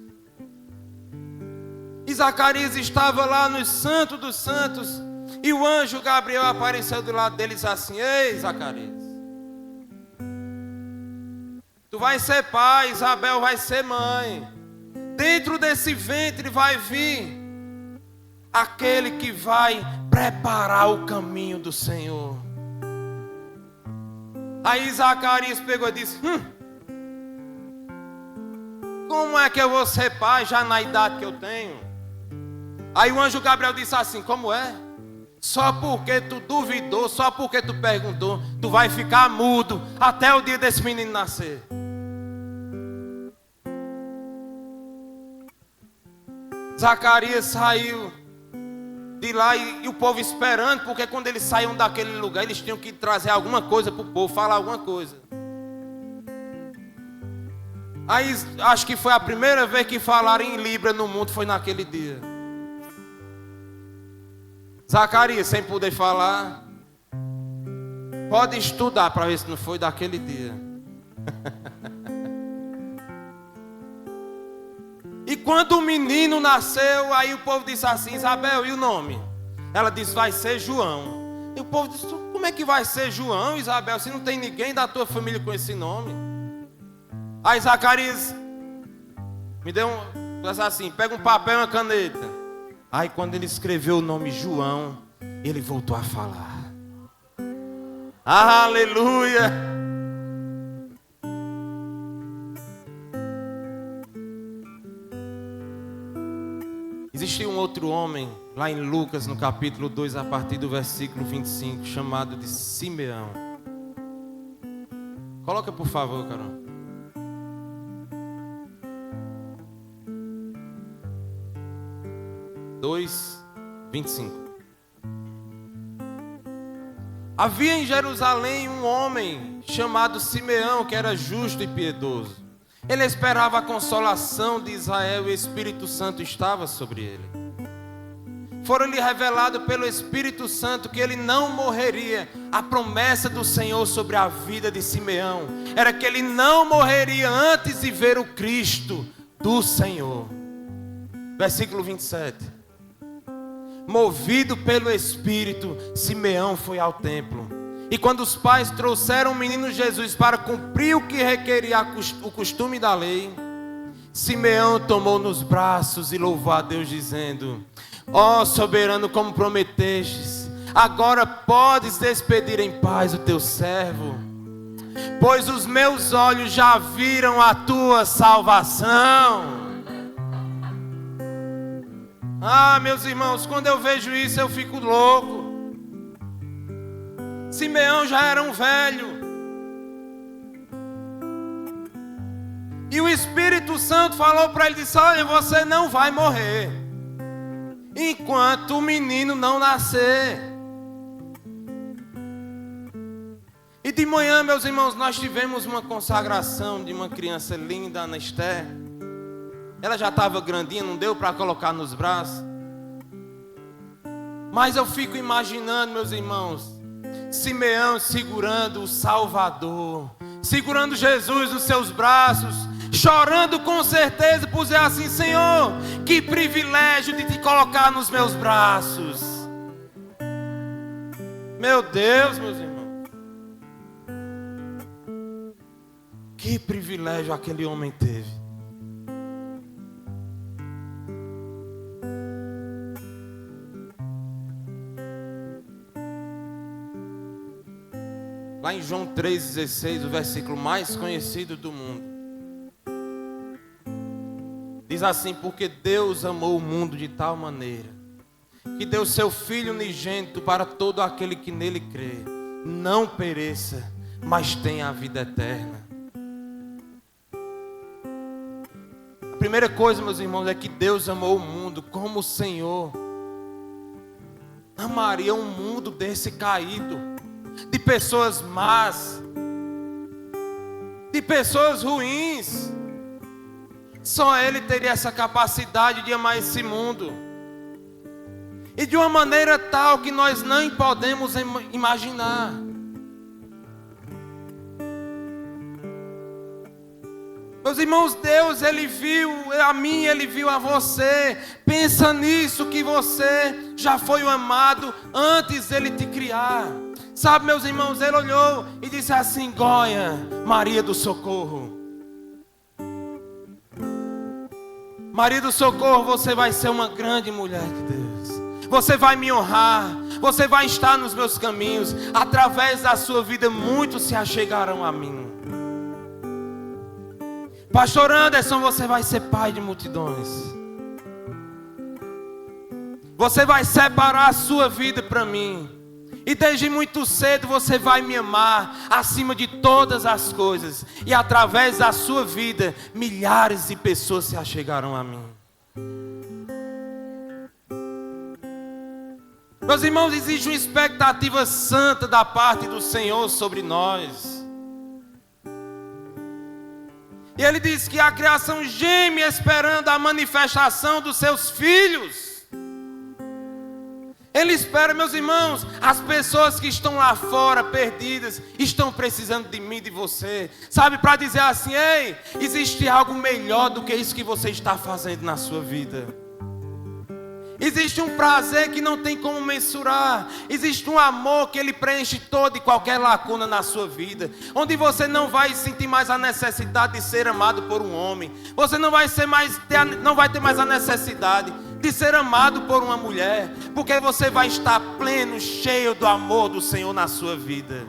E Zacarias estava lá no Santo dos Santos. E o anjo Gabriel apareceu do lado deles assim: Ei, Zacarias, tu vai ser pai, Isabel vai ser mãe. Dentro desse ventre vai vir aquele que vai preparar o caminho do Senhor. Aí Zacarias pegou e disse: Como é que eu vou ser pai já na idade que eu tenho? Aí o anjo Gabriel disse assim: Como é? Só porque tu duvidou, só porque tu perguntou, tu vai ficar mudo até o dia desse menino nascer. Zacarias saiu de lá e o povo esperando, porque quando eles saíam daquele lugar, eles tinham que trazer alguma coisa para o povo, falar alguma coisa. Aí acho que foi a primeira vez que falaram em Libra no mundo, foi naquele dia. Zacarias, sem poder falar, pode estudar para ver se não foi daquele dia. E quando o menino nasceu, aí o povo disse assim: Isabel, e o nome? Ela disse: vai ser João. E o povo disse: como é que vai ser João, Isabel, se não tem ninguém da tua família com esse nome? Aí Zacarias me deu assim: pega um papel e uma caneta. Aí quando ele escreveu o nome João, ele voltou a falar. Aleluia! Existia um outro homem, lá em Lucas, no capítulo 2, a partir do versículo 25, chamado de Simeão. Coloca, por favor, Carol. Dois, 25. Havia em Jerusalém um homem chamado Simeão, que era justo e piedoso. Ele esperava a consolação de Israel e o Espírito Santo estava sobre ele. Fora-lhe revelado pelo Espírito Santo que ele não morreria. A promessa do Senhor sobre a vida de Simeão era que ele não morreria antes de ver o Cristo do Senhor. Versículo 27. Movido pelo Espírito, Simeão foi ao templo. E quando os pais trouxeram o menino Jesus para cumprir o que requeria o costume da lei, Simeão tomou nos braços e louvou a Deus dizendo: ó soberano, como prometestes, agora podes despedir em paz o teu servo, pois os meus olhos já viram a tua salvação. Ah, meus irmãos, quando eu vejo isso eu fico louco. Simeão já era um velho. E o Espírito Santo falou para ele, disse: olha, você não vai morrer enquanto o menino não nascer. E de manhã, meus irmãos, nós tivemos uma consagração de uma criança linda, Ana Esther. Ela já estava grandinha, não deu para colocar nos braços. Mas eu fico imaginando, meus irmãos, Simeão segurando o Salvador, segurando Jesus nos seus braços, chorando com certeza por dizer assim: Senhor, que privilégio de te colocar nos meus braços. Meu Deus, meus irmãos, que privilégio aquele homem teve. Lá em João 3,16, o versículo mais conhecido do mundo, diz assim: porque Deus amou o mundo de tal maneira, que deu seu Filho unigênito para todo aquele que nele crê, não pereça, mas tenha a vida eterna. A primeira coisa, meus irmãos, é que Deus amou o mundo, como o Senhor amaria um mundo desse caído, de pessoas más, de pessoas ruins. Só Ele teria essa capacidade de amar esse mundo, e de uma maneira tal que nós nem podemos imaginar. Meus irmãos, Deus, Ele viu a mim, Ele viu a você. Pensa nisso, que você já foi o amado antes Ele te criar. Sabe, meus irmãos, Ele olhou e disse assim: Goia, Maria do Socorro, Maria do Socorro, você vai ser uma grande mulher de Deus. Você vai me honrar, você vai estar nos meus caminhos. Através da sua vida, muitos se achegarão a mim. Pastor Anderson, você vai ser pai de multidões. Você vai separar a sua vida para mim. E desde muito cedo você vai me amar acima de todas as coisas. E através da sua vida, milhares de pessoas se achegarão a mim. Meus irmãos, existe uma expectativa santa da parte do Senhor sobre nós. E Ele diz que a criação geme esperando a manifestação dos seus filhos. Ele espera, meus irmãos, as pessoas que estão lá fora perdidas, estão precisando de mim, de você, sabe, para dizer assim: ei, existe algo melhor do que isso que você está fazendo na sua vida. Existe um prazer que não tem como mensurar. Existe um amor que Ele preenche toda e qualquer lacuna na sua vida, onde você não vai sentir mais a necessidade de ser amado por um homem. Você não vai ter mais a necessidade de ser amado por uma mulher, porque você vai estar pleno, cheio do amor do Senhor na sua vida.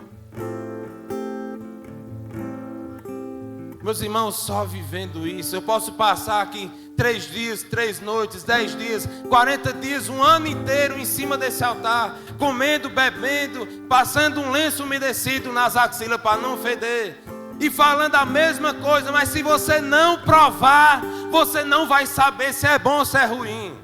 Meus irmãos, só vivendo isso, eu posso passar aqui 3 dias, 3 noites, 10 dias, 40 dias, um ano inteiro em cima desse altar, comendo, bebendo, passando um lenço umedecido nas axilas para não feder, e falando a mesma coisa, mas se você não provar, você não vai saber se é bom ou se é ruim.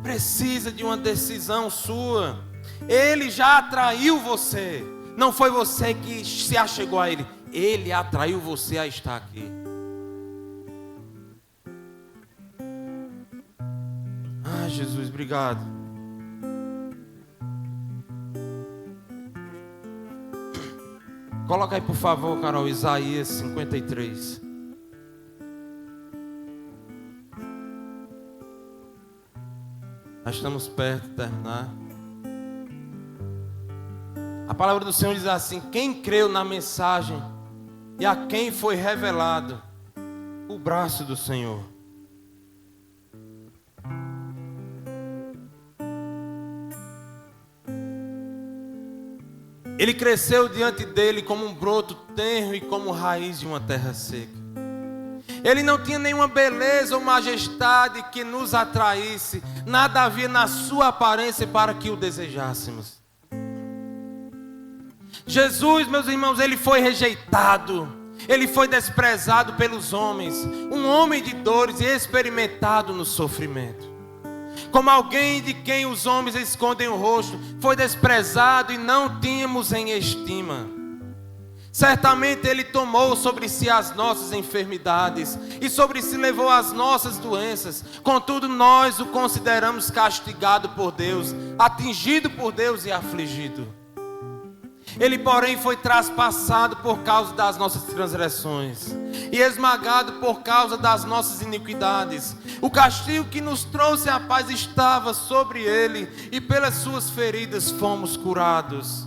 Precisa de uma decisão sua. Ele já atraiu você. Não foi você que se achegou a Ele. Ele atraiu você a estar aqui. Ah, Jesus, obrigado. Coloca aí, por favor, Carol, Isaías 53. Nós estamos perto de terminar. A palavra do Senhor diz assim: quem creu na mensagem e a quem foi revelado o braço do Senhor. Ele cresceu diante dele como um broto tenro e como raiz de uma terra seca. Ele não tinha nenhuma beleza ou majestade que nos atraísse. Nada havia na sua aparência para que o desejássemos. Jesus, meus irmãos, Ele foi rejeitado. Ele foi desprezado pelos homens. Um homem de dores e experimentado no sofrimento. como alguém de quem os homens escondem o rosto, foi desprezado e não tínhamos em estima. Certamente Ele tomou sobre si as nossas enfermidades e sobre si levou as nossas doenças. Contudo, nós o consideramos castigado por Deus, atingido por Deus e afligido. Ele, porém, foi traspassado por causa das nossas transgressões e esmagado por causa das nossas iniquidades. O castigo que nos trouxe a paz estava sobre Ele, e pelas suas feridas fomos curados.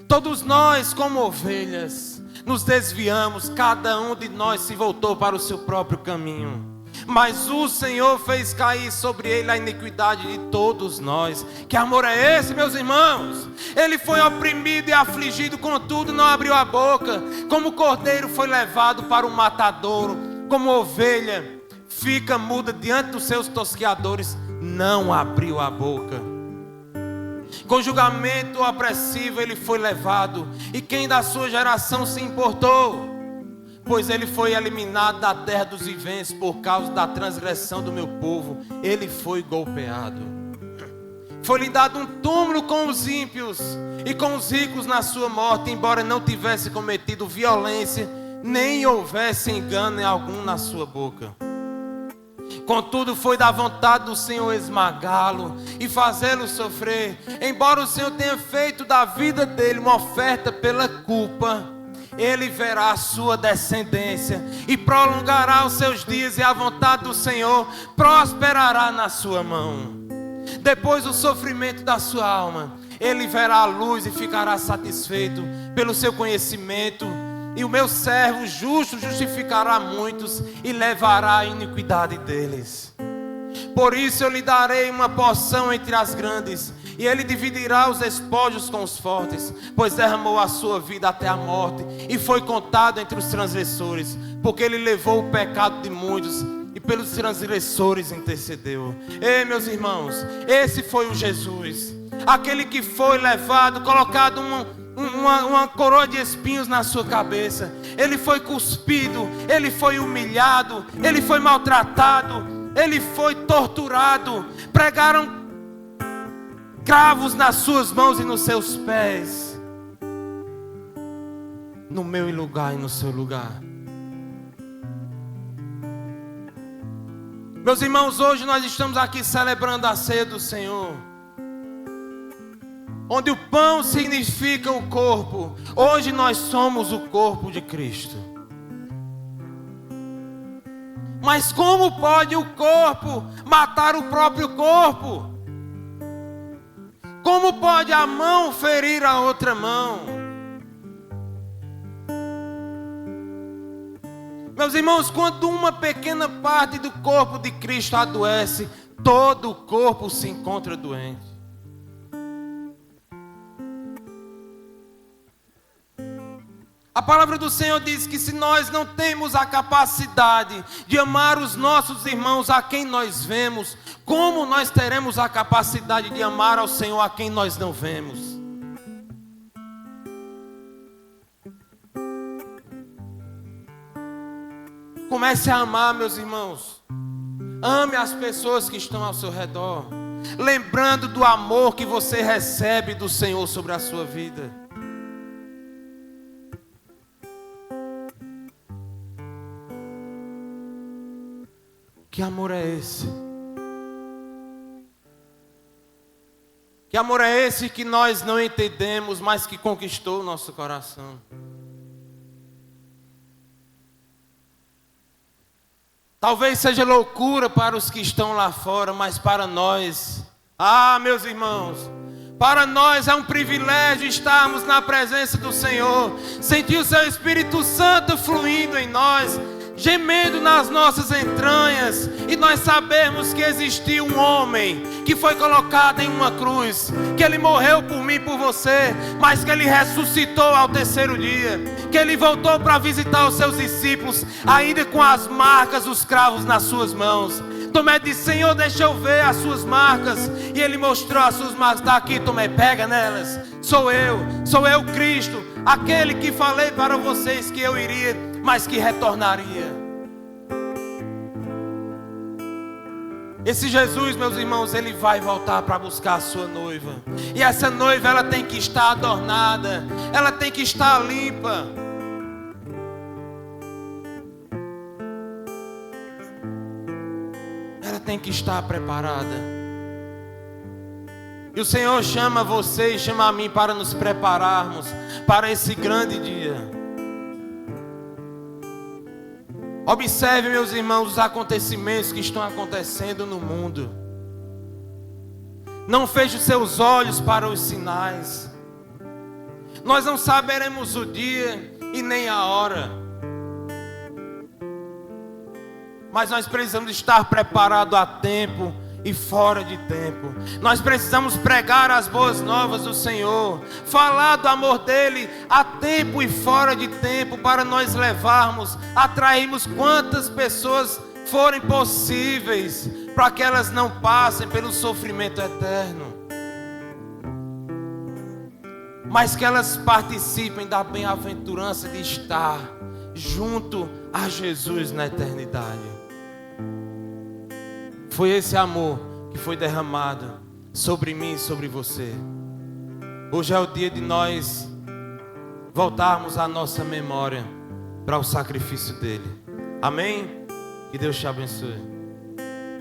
Todos nós, como ovelhas, nos desviamos, cada um de nós se voltou para o seu próprio caminho. Mas o Senhor fez cair sobre Ele a iniquidade de todos nós. Que amor é esse, meus irmãos? Ele foi oprimido e afligido, contudo não abriu a boca. Como cordeiro foi levado para o matadouro, como ovelha fica muda diante dos seus tosqueadores, não abriu a boca. Com julgamento opressivo ele foi levado, e quem da sua geração se importou? Pois ele foi eliminado da terra dos viventes por causa da transgressão do meu povo. Ele foi golpeado. Foi-lhe dado um túmulo com os ímpios e com os ricos na sua morte, embora não tivesse cometido violência, nem houvesse engano algum na sua boca. Contudo, foi da vontade do Senhor esmagá-lo e fazê-lo sofrer. Embora o Senhor tenha feito da vida dele uma oferta pela culpa, ele verá a sua descendência e prolongará os seus dias, e a vontade do Senhor prosperará na sua mão. Depois do sofrimento da sua alma, ele verá a luz e ficará satisfeito pelo seu conhecimento. E o meu servo justo justificará muitos e levará a iniquidade deles. Por isso eu lhe darei uma porção entre as grandes, e ele dividirá os despojos com os fortes, pois derramou a sua vida até a morte, e foi contado entre os transgressores, porque ele levou o pecado de muitos, e pelos transgressores intercedeu. Ei, meus irmãos, esse foi o Jesus, aquele que foi levado, colocado uma coroa de espinhos na sua cabeça. Ele foi cuspido, ele foi humilhado, ele foi maltratado, ele foi torturado. Pregaram cravos nas suas mãos e nos seus pés, no meu lugar e no seu lugar. Meus irmãos, hoje nós estamos aqui celebrando a ceia do Senhor, onde o pão significa o corpo. Hoje nós somos o corpo de Cristo. Mas como pode o corpo matar o próprio corpo? Como pode a mão ferir a outra mão? Meus irmãos, quando uma pequena parte do corpo de Cristo adoece, todo o corpo se encontra doente. A palavra do Senhor diz que se nós não temos a capacidade de amar os nossos irmãos a quem nós vemos, como nós teremos a capacidade de amar ao Senhor a quem nós não vemos? Comece a amar, meus irmãos. Ame as pessoas que estão ao seu redor, lembrando do amor que você recebe do Senhor sobre a sua vida. Que amor é esse? Que amor é esse que nós não entendemos, mas que conquistou o nosso coração? Talvez seja loucura para os que estão lá fora, mas para nós, meus irmãos, para nós é um privilégio estarmos na presença do Senhor, sentir o seu Espírito Santo fluindo em nós, gemendo nas nossas entranhas, e nós sabemos que existiu um homem que foi colocado em uma cruz, que ele morreu por mim e por você, mas que ele ressuscitou ao terceiro dia, que ele voltou para visitar os seus discípulos, ainda com as marcas, os cravos nas suas mãos. Tomé disse: Senhor, deixa eu ver as suas marcas, e ele mostrou as suas marcas. Está aqui, Tomé, pega nelas. Sou eu Cristo, aquele que falei para vocês que eu iria, mas que retornaria. Esse Jesus, meus irmãos, ele vai voltar para buscar a sua noiva. E essa noiva, ela tem que estar adornada, ela tem que estar limpa. Ela tem que estar preparada. E o Senhor chama você e chama a mim para nos prepararmos para esse grande dia. Observe, meus irmãos, os acontecimentos que estão acontecendo no mundo. Não feche os seus olhos para os sinais. Nós não saberemos o dia e nem a hora. Mas nós precisamos estar preparados a tempo e fora de tempo. Nós precisamos pregar as boas novas do Senhor, falar do amor dele a tempo e fora de tempo, para nós levarmos, atrairmos quantas pessoas forem possíveis, para que elas não passem pelo sofrimento eterno, mas que elas participem da bem-aventurança de estar junto a Jesus na eternidade. Foi esse amor que foi derramado sobre mim e sobre você. Hoje é o dia de nós voltarmos a nossa memória para o sacrifício dele. Amém? Que Deus te abençoe.